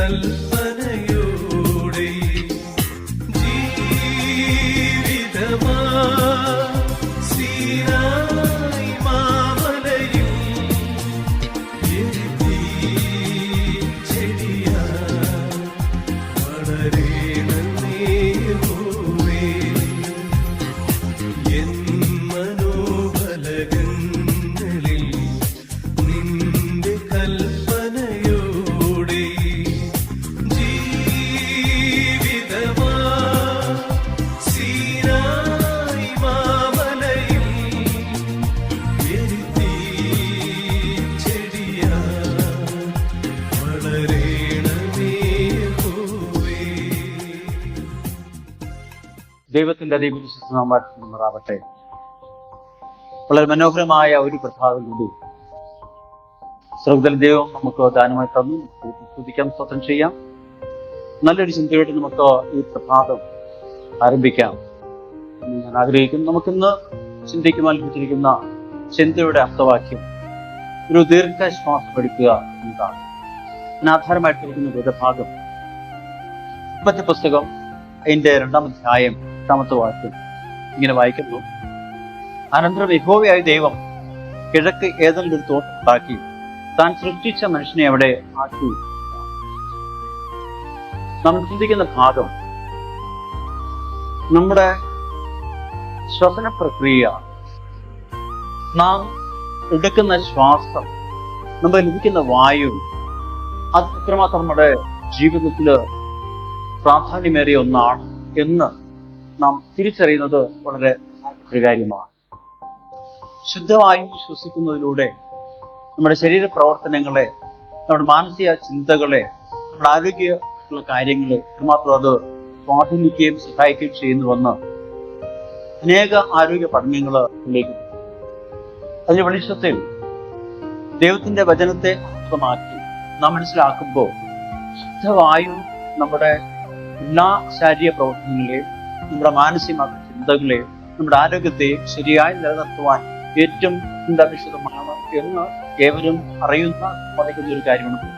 കൽപ്പനയോടെ ജീവിതമാ സീനായി മാമലയിൽ എഴുതി ചെടിയാ വളരേണമേ ഹോവേ എൻ മനോബലകങ്ങളിൽ നിന്റെ കൽപ്പനയോടെ ജീവിതമാ സീനായി മാമലയിൽ എഴുതി ചെടിയാ വളരേണമേ ഹോവേ. ദൈവത്തിന്റെ അതിവിശ്വസമാറാവട്ടെ. വളരെ മനോഹരമായ ഒരു പ്രഭാതം കൂടി സ്വർഗ്ഗത്തിലെ ദൈവം നമുക്ക് ദാനമായി തന്നു. സ്തുതിക്കാം, സ്തോത്രം ചെയ്യാം. നല്ലൊരു ചിന്തയോടെ നമുക്ക് ഈ പ്രഭാതം ആരംഭിക്കാം എന്ന് ഞാൻ ആഗ്രഹിക്കുന്നു. നമുക്കിന്ന് ചിന്തിക്കുവാൻ ലഭിച്ചിരിക്കുന്ന ചിന്തയുടെ അർത്ഥവാക്യം ഒരു ദീർഘശ്വാസം എടുക്കുക എന്നതാണ്. അതിനാധാരമായിട്ടിരിക്കുന്ന വേദഭാഗം ഉൽപ്പത്തി പുസ്തകം അതിന്റെ 2-ാം അധ്യായം 8-ാമത്തെ വാക്യം ഇങ്ങനെ വായിക്കുന്നു. അനന്തരം യഹോവയായ ദൈവം കിഴക്ക് ഏതെങ്കിലും ഒരു തോട്ടം ഉണ്ടാക്കി താൻ സൃഷ്ടിച്ച മനുഷ്യനെ അവിടെ ആക്കി. നാം ചിന്തിക്കുന്ന ഭാഗം നമ്മുടെ ശ്വസന പ്രക്രിയ, നാം എടുക്കുന്ന ശ്വാസം, നമുക്ക് ലഭിക്കുന്ന വായു, അത് എത്രമാത്രം നമ്മുടെ ജീവിതത്തില് പ്രാധാന്യമേറിയ ഒന്നാണ് എന്ന് നാം തിരിച്ചറിയുന്നത് വളരെ ഒരു കാര്യമാണ്. ശുദ്ധവായു ശ്വസിക്കുന്നതിലൂടെ നമ്മുടെ ശരീര പ്രവർത്തനങ്ങളെ, നമ്മുടെ മാനസിക ചിന്തകളെ, നമ്മുടെ ആരോഗ്യമുള്ള കാര്യങ്ങളെ എത്രമാത്രം അത് സ്വാധീനിക്കുകയും സഹായിക്കുകയും ചെയ്യുന്നുവെന്ന് അനേക ആരോഗ്യ പഠനങ്ങളിലേക്ക്. അതിന്റെ വെളിച്ചത്തിൽ ദൈവത്തിന്റെ വചനത്തെ അർത്ഥമാക്കി നാം മനസ്സിലാക്കുമ്പോൾ ശുദ്ധവായു നമ്മുടെ എല്ലാ ശാരീരിക പ്രവർത്തനങ്ങളെയും, നമ്മുടെ മാനസിക ചിന്തകളെയും, നമ്മുടെ ആരോഗ്യത്തെയും ശരിയായി നിലനിർത്തുവാൻ ഏറ്റവും അത്യന്താപേക്ഷിതമാണ് എന്ന് ഏവരും അറിയുന്ന പറയുന്ന ഒരു കാര്യമാണ്.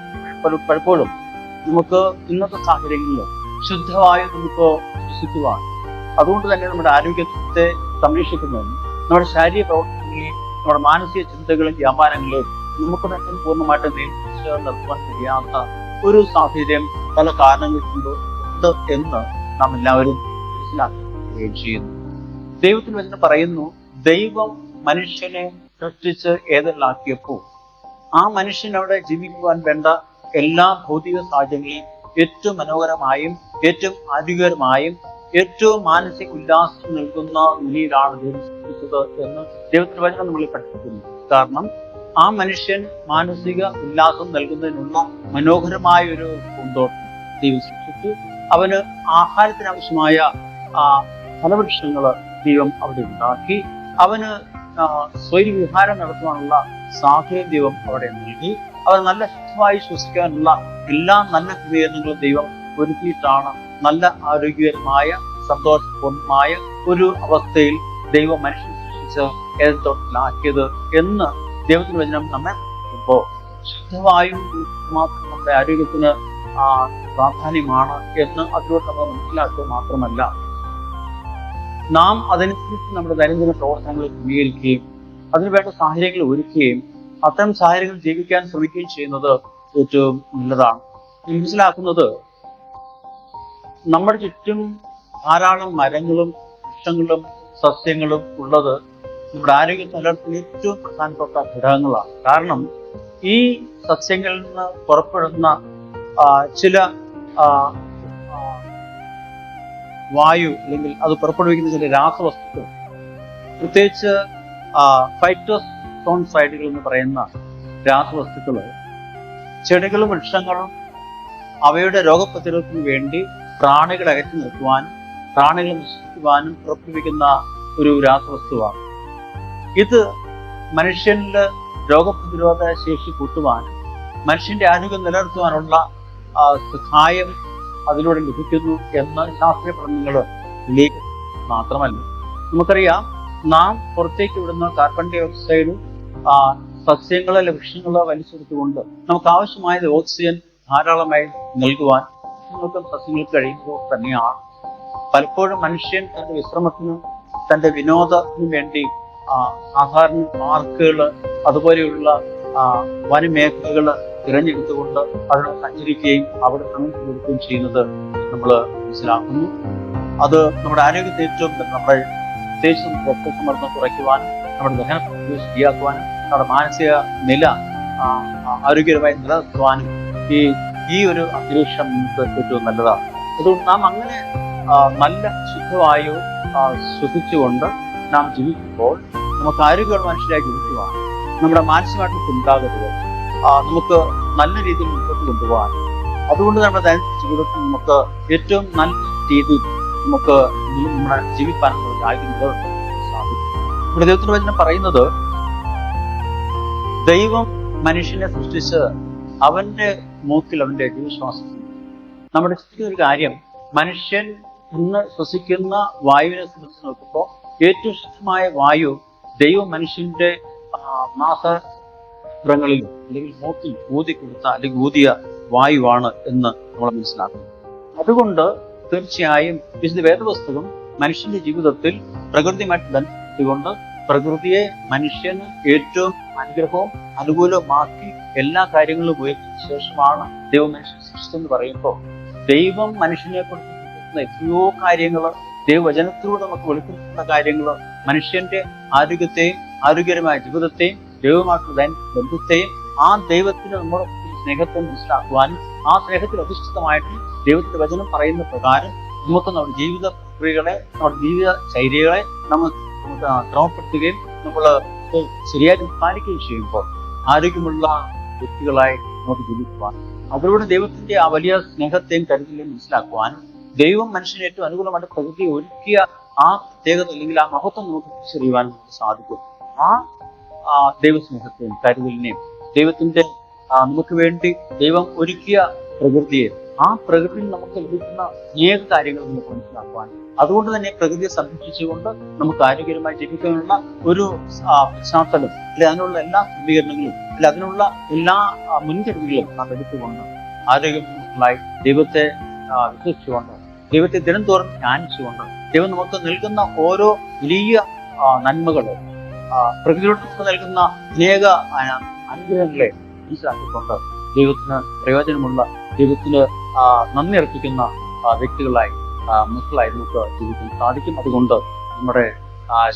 പലപ്പോഴും നമുക്ക് ഇന്നത്തെ സാഹചര്യങ്ങളിൽ ശുദ്ധവായു നമുക്ക് ശ്വസിക്കുവാൻ, അതുകൊണ്ട് തന്നെ നമ്മുടെ ആരോഗ്യത്തെ സംരക്ഷിക്കുന്നതിനും നമ്മുടെ ശാരീരിക പ്രവർത്തനങ്ങളെയും നമ്മുടെ മാനസിക ചിന്തകളും വ്യാപാരങ്ങളെയും നമുക്ക് തന്നെ പൂർണ്ണമായിട്ട് നിയന്ത്രിച്ച് നിർത്തുവാൻ കഴിയാത്ത ഒരു സാഹചര്യം പല കാരണങ്ങൾ ഉണ്ട് എന്ന് നാം എല്ലാവരും മനസ്സിലാക്കുകയും ചെയ്യുന്നു. ദൈവത്തിന് വചനം പറയുന്നു, ദൈവം മനുഷ്യനെ സൃഷ്ടിച്ച് ഏതെല്ലാക്കിയപ്പോൾ ആ മനുഷ്യനവിടെ ജീവിക്കുവാൻ വേണ്ട എല്ലാ ഭൗതിക സാഹചര്യങ്ങളെയും ഏറ്റവും മനോഹരമായും ഏറ്റവും ആരോഗ്യകരമായും ഏറ്റവും മാനസിക ഉല്ലാസം നൽകുന്ന നിലയിലാണ് ദൈവം സൃഷ്ടിച്ചത് എന്ന് ദൈവത്തിന്റെ വചനം നമ്മളെ പഠിപ്പിക്കുന്നു. കാരണം ആ മനുഷ്യൻ മാനസിക ഉല്ലാസം നൽകുന്നതിനുള്ള മനോഹരമായ ഒരു പൂന്തോട്ടം ദൈവം സൃഷ്ടിച്ചു. അവന് ആഹാരത്തിനാവശ്യമായ ഫലവൃക്ഷങ്ങള് ദൈവം അവിടെ ഉണ്ടാക്കി. അവന് സ്വൈര്യവിഹാരം നടത്തുവാനുള്ള സാഹചര്യം ദൈവം അവിടെ നൽകി. അവൻ നല്ല ശുദ്ധമായി ശ്വസിക്കാനുള്ള എല്ലാ നല്ല ക്രമീകരണങ്ങളും ദൈവം ഒരുക്കിയിട്ടാണ് നല്ല ആരോഗ്യകരമായ സന്തോഷപൂർണമായ ഒരു അവസ്ഥയിൽ ദൈവം മനുഷ്യനെ സൃഷ്ടിച്ച് ഏതൊട്ടിലാക്കിയത് എന്ന് ദൈവത്തിന്റെ വചനം നമ്മെ പഠിപ്പിക്കുമ്പോൾ ശുദ്ധവായു മാത്രം നമ്മുടെ ആരോഗ്യത്തിന് പ്രാധാന്യമാണ് എന്ന് അതിലൂടെ നമ്മൾ മനസ്സിലാക്കുക മാത്രമല്ല, നാം അതനുസരിച്ച് നമ്മുടെ ദൈനംദിന പ്രവർത്തനങ്ങൾ ക്രമീകരിക്കുകയും അതിനുവേണ്ട സാഹചര്യങ്ങൾ ഒരുക്കുകയും അത്തരം സാഹചര്യങ്ങൾ ജീവിക്കാൻ ശ്രമിക്കുകയും ചെയ്യുന്നത് ഏറ്റവും നല്ലതാണ്. മനസ്സിലാക്കുന്നത്, നമ്മുടെ ചുറ്റും ധാരാളം മരങ്ങളും വൃക്ഷങ്ങളും സസ്യങ്ങളും ഉള്ളത് നമ്മുടെ ആരോഗ്യ നിലനിർത്തൽ ഏറ്റവും പ്രധാനപ്പെട്ട ഘടകങ്ങളാണ്. കാരണം ഈ സസ്യങ്ങളിൽ നിന്ന് പുറപ്പെടുന്ന ചില വായു അല്ലെങ്കിൽ അത് പുറപ്പെടുവിക്കുന്ന ചില രാസവസ്തുക്കൾ, പ്രത്യേകിച്ച് ഫൈറ്റോസൈഡുകൾ എന്ന് പറയുന്ന രാസവസ്തുക്കൾ ചെടികളും വൃക്ഷങ്ങളും അവയുടെ രോഗപ്രതിരോധത്തിന് വേണ്ടി പ്രാണികളെ അകറ്റി നിർത്തുവാനും പ്രാണികളെ നശിപ്പിക്കുവാനും പുറപ്പെടുവിക്കുന്ന ഒരു രാസവസ്തുവാണ്. ഇത് മനുഷ്യനിൽ രോഗപ്രതിരോധ ശേഷി കൂട്ടുവാനും മനുഷ്യന്റെ ആരോഗ്യം നിലനിർത്തുവാനുള്ള സഹായം അതിലൂടെ ലഭിക്കുന്നു എന്ന് ശാസ്ത്രീയ പഠനങ്ങൾ മാത്രമല്ല, നമുക്കറിയാം നാം പുറത്തേക്ക് വിടുന്ന കാർബൺ ഡൈ ഓക്സൈഡ് സസ്യങ്ങളെ വൃക്ഷങ്ങളെ വലിച്ചെടുത്തുകൊണ്ട് നമുക്ക് ആവശ്യമായ ഓക്സിജൻ ധാരാളമായി നൽകുവാൻ സസ്യങ്ങൾക്കും സസ്യങ്ങൾക്ക് കഴിയുമ്പോൾ തന്നെയാണ് പലപ്പോഴും മനുഷ്യൻ തന്റെ വിശ്രമത്തിനും തന്റെ വിനോദത്തിനും വേണ്ടി സാധാരണ പാർക്കുകൾ അതുപോലെയുള്ള വനമേഖലകൾ തിരഞ്ഞെടുത്തുകൊണ്ട് അവിടെ സഞ്ചരിക്കുകയും അവിടെ സമയം ചെലവഴിക്കുകയും ചെയ്യുന്നത് നമ്മൾ മനസ്സിലാക്കുന്നു. അത് നമ്മുടെ ആരോഗ്യത്തെ ഏറ്റവും നമ്മുടെ പ്രത്യേകിച്ച് രക്തസമ്മർദ്ദം കുറയ്ക്കുവാനും നമ്മുടെ ദഹന പ്രക്രിയ ശരിയാക്കുവാനും നമ്മുടെ മാനസിക നില ആരോഗ്യപരമായി നിലനിർത്തുവാനും ഈ ഒരു അന്തരീക്ഷം നമുക്ക് ഏറ്റവും നല്ലതാണ്. അതുകൊണ്ട് നാം അങ്ങനെ നല്ല ശുദ്ധവായു ശ്വസിച്ചുകൊണ്ട് നാം ജീവിക്കുമ്പോൾ നമുക്ക് ആരോഗ്യമുള്ള മനുഷ്യരായി ജീവിക്കുവാൻ, നമ്മുടെ മാനസികമായിട്ട് ഉണ്ടാകരുത്, നമുക്ക് നല്ല രീതിയിൽ മുന്നോട്ട് കൊണ്ടുപോകാൻ, അതുകൊണ്ട് നമ്മുടെ ദൈനംദിന ജീവിതത്തിൽ നമുക്ക് ഏറ്റവും നല്ല രീതിയിൽ നമുക്ക് നമ്മുടെ ജീവിക്കാനുള്ള ആഗ്രഹം സാധിക്കും. ഇവിടെ ദൈവത്തിന്റെ വചനം പറയുന്നത്, ദൈവം മനുഷ്യനെ സൃഷ്ടിച്ച് അവന്റെ മൂക്കിൽ അവന്റെ ജീവശ്വാസം. നമ്മുടെ ചിന്തിക്കുന്ന ഒരു കാര്യം, മനുഷ്യൻ ഇന്ന് ശ്വസിക്കുന്ന വായുവിനെ സംബന്ധിച്ച് നോക്കുമ്പോൾ ഏറ്റവും ശുദ്ധമായ വായു ദൈവം മനുഷ്യന്റെ നാസങ്ങളിൽ അല്ലെങ്കിൽ മൂക്കിൽ ഊതിക്കൊടുത്ത അല്ലെങ്കിൽ ഊതിയ വായുവാണ് എന്ന് നമ്മൾ മനസ്സിലാക്കുന്നു. അതുകൊണ്ട് തീർച്ചയായും വിശുദ്ധ വേദപുസ്തകം മനുഷ്യന്റെ ജീവിതത്തിൽ പ്രകൃതിയുമായിട്ട് ബന്ധപ്പെട്ടുകൊണ്ട് പ്രകൃതിയെ മനുഷ്യന് ഏറ്റവും അനുഗ്രഹവും അനുകൂലവുമാക്കി എല്ലാ കാര്യങ്ങളും ഉപയോഗിച്ച ശേഷമാണ് ദൈവം മനുഷ്യനെ സൃഷ്ടിച്ചെന്ന് പറയുമ്പോൾ, ദൈവം മനുഷ്യനെ കുറിച്ച് എത്രയോ കാര്യങ്ങൾ ദൈവവചനത്തിലൂടെ നമുക്ക് വെളിപ്പെടുത്തുന്ന കാര്യങ്ങൾ മനുഷ്യന്റെ ആരോഗ്യത്തെയും ആരോഗ്യകരമായ ജീവിതത്തെയും ദൈവമായിട്ടുള്ള ബന്ധത്തെയും ആ ദൈവത്തിന് നമ്മുടെ സ്നേഹത്തെ മനസ്സിലാക്കുവാനും ആ സ്നേഹത്തിൽ അധിഷ്ഠിതമായിട്ട് ദൈവത്തിന്റെ വചനം പറയുന്ന പ്രകാരം നമുക്ക് നമ്മുടെ ജീവിത പ്രക്രിയകളെ, നമ്മുടെ ജീവിത ചര്യകളെ നമുക്ക് ക്രമപ്പെടുത്തുകയും നമ്മൾ ശരിയായിട്ട് പാലിക്കുകയും ചെയ്യുമ്പോൾ ആരോഗ്യമുള്ള വ്യക്തികളായി നമുക്ക് ജീവിക്കുവാൻ, അതിലൂടെ ദൈവത്തിന്റെ ആ വലിയ സ്നേഹത്തെയും കരുതലെയും മനസ്സിലാക്കുവാനും ദൈവം മനുഷ്യന് ഏറ്റവും അനുകൂലമായിട്ട് പ്രകൃതി ഒരുക്കിയ ആ പ്രത്യേകത അല്ലെങ്കിൽ ആ മഹത്വം നമുക്ക് തിരിച്ചറിയുവാൻ നമുക്ക് സാധിക്കും. ആ ദൈവസ്നേഹത്തെയും കരുതലിനെയും ദൈവത്തിന്റെ നമുക്ക് വേണ്ടി ദൈവം ഒരുക്കിയ പ്രകൃതിയെ, ആ പ്രകൃതിയിൽ നമുക്ക് ലഭിക്കുന്ന അനേക കാര്യങ്ങൾ നമുക്ക് മനസ്സിലാക്കുവാൻ, അതുകൊണ്ട് തന്നെ പ്രകൃതിയെ സംരക്ഷിച്ചുകൊണ്ട് നമുക്ക് ആരോഗ്യകരമായി ജീവിക്കാനുള്ള ഒരു പശ്ചാത്തലം അല്ലെ അതിനുള്ള എല്ലാ ക്രമീകരണങ്ങളും അല്ലെ അതിനുള്ള എല്ലാ മുൻകരുതലുകളും നാം എടുത്തുകൊണ്ട് ആരോഗ്യമുള്ളതായി ദൈവത്തെ വിശ്വസിച്ചുകൊണ്ട് ദൈവത്തെ ദിനം തോറും ധ്യാനിച്ചുകൊണ്ട് ദൈവം നമുക്ക് നൽകുന്ന ഓരോ വലിയ നന്മകള് പ്രകൃതിയോട് നമുക്ക് നൽകുന്ന അനേക അനുഗ്രഹങ്ങളെ മനസ്സിലാക്കിക്കൊണ്ട് ദൈവത്തിന് പ്രയോജനമുള്ള, ദൈവത്തിന് നന്ദി അർപ്പിക്കുന്ന വ്യക്തികളായി മക്കളായി നമുക്ക് ജീവിക്കാൻ സാധിക്കും. അതുകൊണ്ട് നമ്മുടെ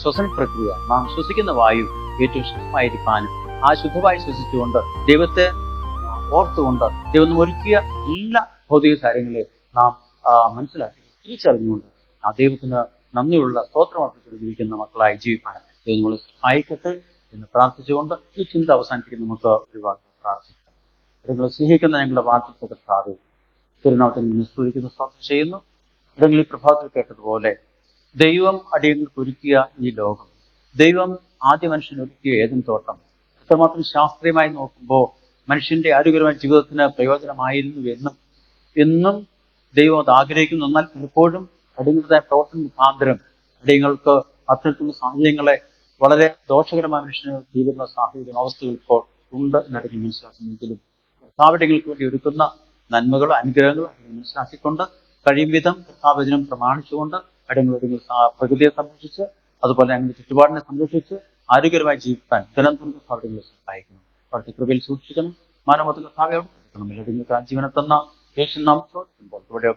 ശ്വസന പ്രക്രിയ, നാം ശ്വസിക്കുന്ന വായു ഏറ്റവും ശുദ്ധമായിരിക്കാനും ആ ശുദ്ധമായി ശ്വസിച്ചുകൊണ്ട് ദൈവത്തെ ഓർത്തുകൊണ്ട് ദൈവം ഒരുക്കിയ എല്ലാ ഭൗതിക കാര്യങ്ങളെയും നാം മനസ്സിലാക്കി തിരിച്ചറിഞ്ഞുകൊണ്ട് ആ ദൈവത്തിന് നന്ദിയുള്ള സ്തോത്രമർപ്പിച്ച് ജീവിക്കുന്ന മക്കളായി ജീവിക്കാൻ ദൈവം നമ്മളെ സഹായിക്കട്ടെ എന്ന് പ്രാർത്ഥിച്ചുകൊണ്ട് ഈ ചിന്ത അവസാനിപ്പിക്കുന്ന നമുക്ക് ഒരുപാട് പ്രാർത്ഥിക്കാം. നിങ്ങൾ സ്നേഹിക്കുന്ന ഞങ്ങളുടെ വാർത്തയുടെ കർത്താവേ, തിരുനാമത്തിൽ നിന്ന് സ്തുതിക്കുന്ന സ്തോത്രം ചെയ്യുന്നു. ഇടങ്ങളിൽ പ്രഭാതത്തിൽ കേട്ടതുപോലെ ദൈവം അടിയങ്ങൾക്ക് ഒരുക്കിയ ഈ ലോകം, ദൈവം ആദ്യ മനുഷ്യന് ഒരുക്കിയ ഏദൻ തോട്ടം അത്രമാത്രം ശാസ്ത്രീയമായി നോക്കുമ്പോൾ മനുഷ്യന്റെ ആരോഗ്യകരമായ ജീവിതത്തിന് പ്രയോജനമായിരുന്നു എന്നും ദൈവം അത് ആഗ്രഹിക്കുന്നു. എന്നാൽ പലപ്പോഴും അടിയങ്ങളുടേതായ പ്രവർത്തന മുഖാന്തരം അടിയങ്ങൾക്ക് അത്തരത്തിലുള്ള സാഹചര്യങ്ങളെ വളരെ ദോഷകരമായ മനുഷ്യന് തീരുന്ന സാഹചര്യം അവസ്ഥകൾ ഇപ്പോൾ ഉണ്ട് എന്നടിഞ്ഞ് മനസ്സിലാക്കുന്നെങ്കിലും കർത്താവിടങ്ങൾക്ക് വേണ്ടി ഒരുക്കുന്ന നന്മകളും അനുഗ്രഹങ്ങളും മനസ്സിലാക്കിക്കൊണ്ട് കഴിയും വിധം കർത്താവചനം പ്രമാണിച്ചുകൊണ്ട് അടിയങ്ങളുടെ പ്രകൃതിയെ സംരക്ഷിച്ച് അതുപോലെ അങ്ങനെ ചുറ്റുപാടിനെ സംരക്ഷിച്ച് ആരോഗ്യകരമായി ജീവിക്കാൻ ദിനംതോറും കർത്താവിടങ്ങളെ സഹായിക്കണം. അവിടുത്തെ കൃപയിൽ സൂക്ഷിക്കണം. മാനവത്തിൽ കർത്താവെ എല്ലാവരും ജീവനെ തന്ന യേശു നാമത്തിൽ ഇവിടെ